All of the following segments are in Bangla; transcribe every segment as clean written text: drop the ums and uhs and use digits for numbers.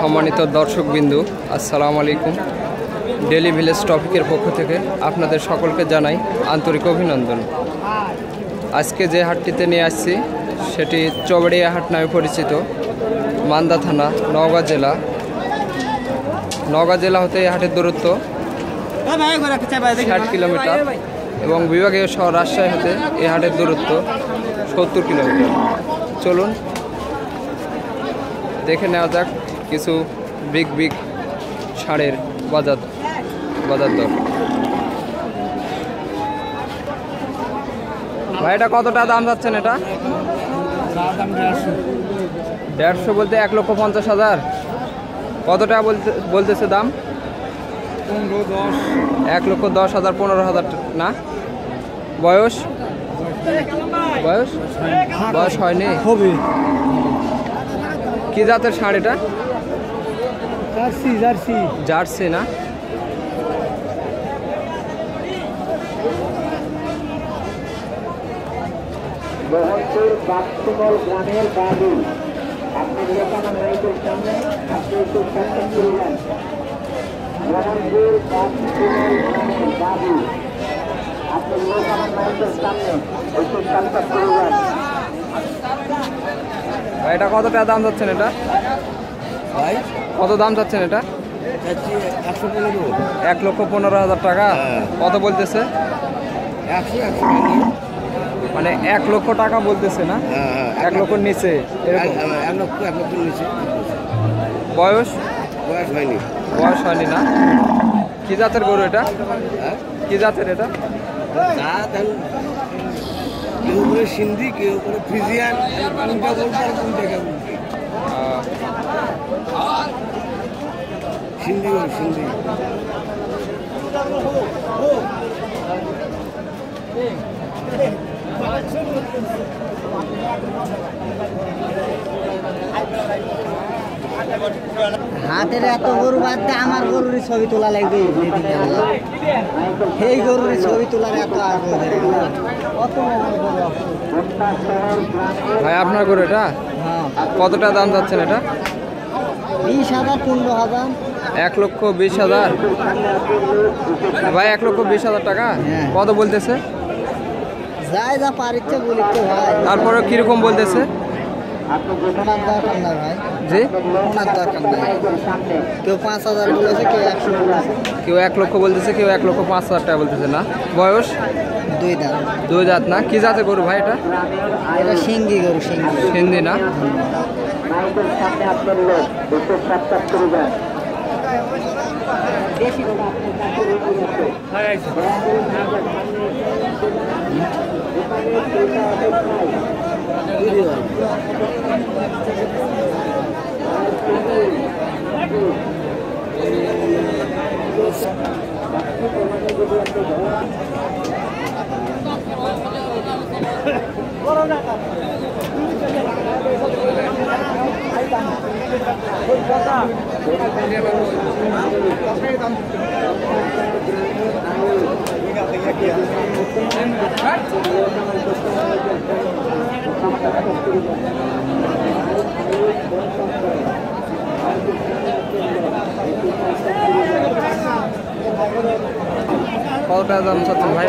সম্মানিত দর্শকবৃন্দু, আসসালামু আলাইকুম। ডেলি ভিলেজ টপিকের পক্ষ থেকে আপনাদের সকলকে জানাই আন্তরিক অভিনন্দন। আজকে যে হাটটিতে নিয়ে আসছি সেটি চবড়িয়া হাট নামে পরিচিত, মান্দা থানা, নওগাঁ জেলা। নওগাঁ জেলা হতে এই হাটের দূরত্ব 60 কিলোমিটার এবং বিভাগীয় শহর রাজশাহী হতে এই হাটের দূরত্ব 70 কিলোমিটার। চলুন দেখে নেওয়া যাক কিছু বিগ ষাঁড়ের বাজার দর। ভাই এটা কতটা দাম যাচ্ছেন? এটা 150 বলতে 1,50,000। কত টাকা বলতেছে দাম? 1,10,000 15,000 না? বয়স হয়নি? কি জাতের ষাঁড় এটা? জার্সি না? গ্রামের বাবু আপনি লোকানা নাইকের সামনে আপনি একটু সাক্ষাৎ করে যান। বাবু আপনি লোকানা নাইকের সামনে একটু সাক্ষাৎ করে যান। এটা কত টাকা দাম যাচ্ছেন? এটা কত দাম যাচ্ছেন? এটা 1,15,000 টাকা। কত বলতেছে? 100 মানে 1 লক্ষ টাকা বলতেছে না? 1 লক্ষর নিচে? 1 লক্ষের নিচে। বয়স হয়নি না? কি জাতের গরু এটা? কি জাতের এটা? কেউ করে সিন্ধি, কেউ করে ফ্রিজিয়ান। সিন্ধি হাতের এত গরু বাদ দিয়ে আমার গরুর ছবি তোলা লাগবে। এই গরুর ছবি তোলার এত আগ্রহ। ভাই আপনার গরু এটা? কতটা দাম যাচ্ছেন এটা? 20,000 15,000। 1,20,000 ভাই, 1,20,000 টাকা। কত বলতেছে? যাই যা পারিচ্ছে বলিতে ভাই। তারপরে কিরকম বলতেছে? ওনার দরকার না ভাই। জি, ওনার দরকার নাই। কেউ 5,000 বলেছে, কেউ 100 বলেছে। কেউ 1 লক্ষ বলতেছে, কেউ 1,05,000 টাকা বলতেছে না? বয়স 2 দাঁত না? কি জাতের গরু ভাই এটা? এটা সিঙ্গি গরু। সিন্ধি না? কত টাকা দাম চাচ্ছেন ভাই?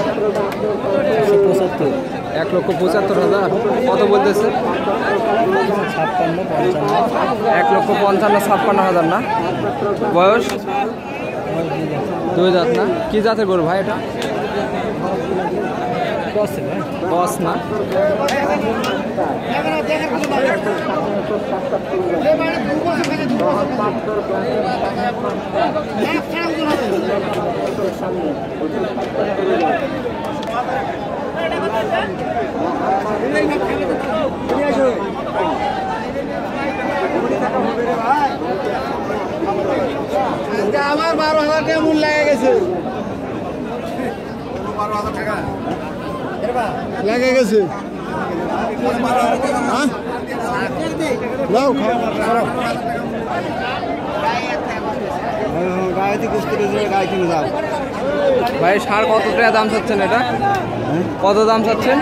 1,75,000। কত বলতেছে? 1,55,000 না? বয়স 2 দাঁত না? কি জাতের গরু ভাই এটা? বস না? আমার 12,000 টাকা মূল লেগে গেছে। 12,000 টাকা লেগে গেছে। গাড়িতে গাড়ি কিনে যাও ভাই। ষাঁড় কত টাকা দাম চাচ্ছেন? এটা কত দাম চাচ্ছেন?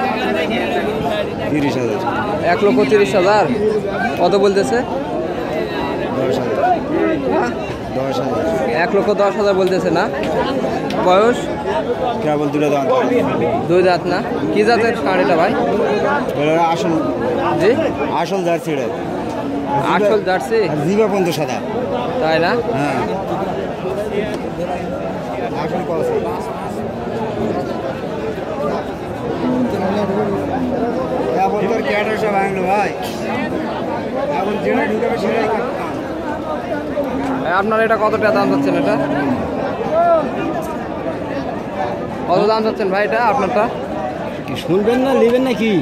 30,000। 1,30,000। কত বলতেছে? 1,10,000 বলতেছে না? বয়স কেবল দুটো দাম 2 দাঁত না? কি জাতের ষাঁড় এটা ভাই? আসল জি আসল জার্সি রে আসল জার্সি জিবা পর্যন্ত সাদা তাই না? হ্যাঁ আসল কলসি এখন তোর ক্যাটার সব ভাঙলো ভাই এখন যেটা ঢুকাবে সেটাই কাটতাম আপনার এটা কত টাকা দাম চাচ্ছেন? এটা কত দাম চাচ্ছেন ভাই এটা আপনারটা? কি শুনবেন না নেবেন নাকি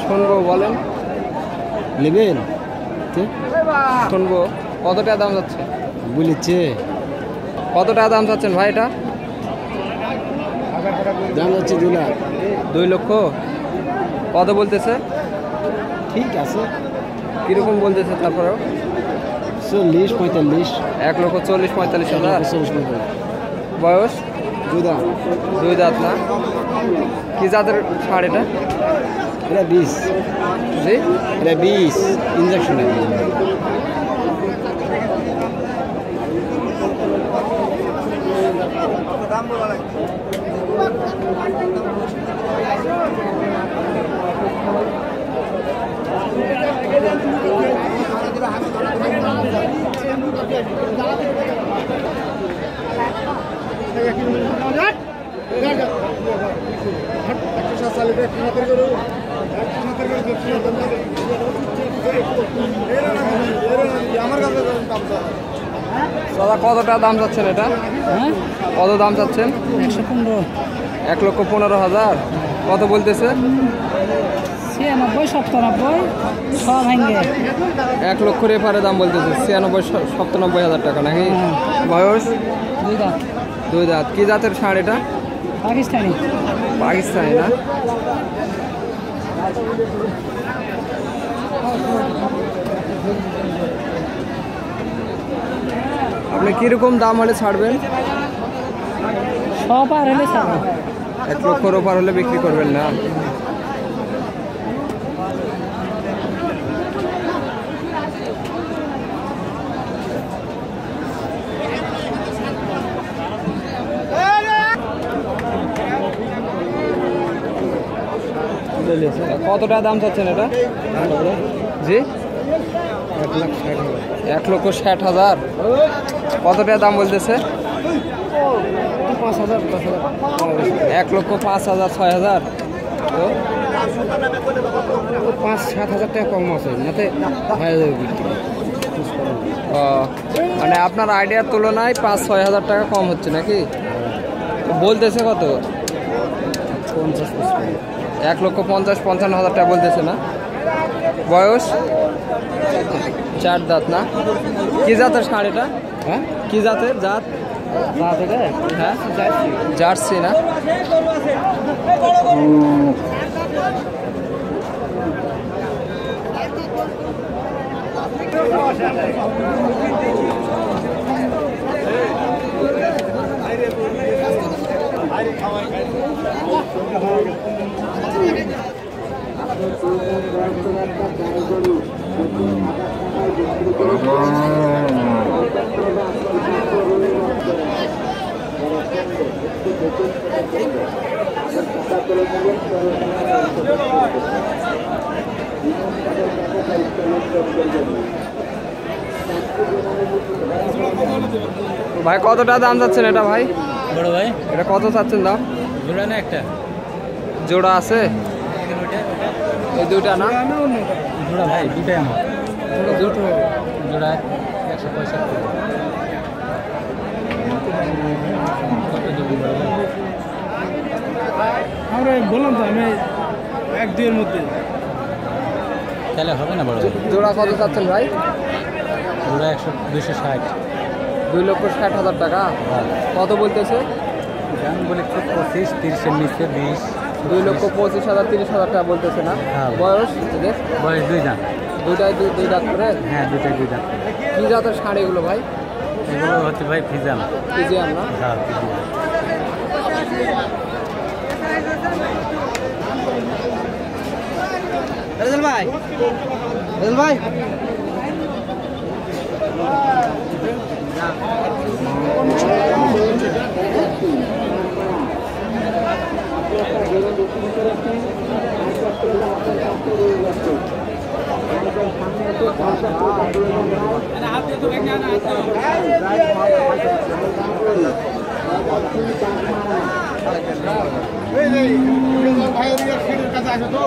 শুনবো বলেন। নেবেন শুনবো কত টাকা দাম যাচ্ছে? বলেছে কত টাকা দাম চাচ্ছেন ভাই এটা? দাম যাচ্ছে 2 লাখ 2 লক্ষ। কত বলতেছে? ঠিক আছে কিরকম বলতেছে তারপরেও? 40-45 1,40,45,000। বয়স 2 দাম 2 দাঁত না? কি জাতের ষাঁড় এটা? এটা 20 জি এটা 20 ইঞ্জেকশন দাদা কত টাকা দাম চাচ্ছেন এটা? হ্যাঁ কত দাম চাচ্ছেন? 115 1,15,000। কত বলতেছে? 96-97 সব ভাঙে 1 লক্ষের এপারে দাম বলতেছে 96-97,000 টাকা নাকি? বয়স 2 দাম 2 দাঁত। কি জাতের ষাঁড় এটা? পাকিস্তানি পাকিস্তানি না? আপনি কিরকম দাম হলে ছাড়বেন? সব আর হলে স্যার 1 লক্ষের ওপর হলে বিক্রি করবেন না? কত টাকা দাম চাচ্ছেন এটা? জি 1,60,000। কত টাকা দাম বলতেছে? 1,05,000 6,000। 5-7 হাজার টাকা কম আছে নাতে ও, মানে আপনার আইডিয়ার তুলনায় 5-6 হাজার টাকা কম হচ্ছে নাকি? বলতেছে কত? 1,50,000-55,000 টাকা বলতেছে না? বয়স 4 দাঁত না? কি জাতের ষাঁড় এটা? হ্যাঁ কি জাতের জাত? হ্যাঁ জার্সি না? ভাই কতটা দাম চাচ্ছেন এটা ভাই? বড় ভাই এটা কত চাচ্ছেন দাম? জোড়া না একটা জোড়া আছে এই দুইটা না? জোড়া ভাই দুটাই আমার দুটো জোড়া 165 আমরা বললাম তো আমি 1-2 এর মধ্যে তাহলে হবে না বড় জোড়া কত চাচ্ছেন ভাই? জোড়া 260 2,60,000 টাকা। কত বলতেছে? দাম বলে 25-30 এর নিচে 20 2,25,000 30,000 টাকা বলতেছে না? হ্যাঁ। বয়স এদের? বয়স 2 দাম দুইটাই দুই দাঁত করে? হ্যাঁ দুটাই 2 দাম কি জাতের ষাঁড় এগুলো ভাই? এগুলো হচ্ছে ভাই ফিজাম ফিজিয়ান না? হ্যাঁ রেজাল ভাই রেজাল ভাই মাছগুলো বিক্রি করেছেন মাছপত্রগুলো আপনার কাছে রয়ে গেছে আমাদের সামনে এসে মাছপত্র ভাই কাছে আসো তো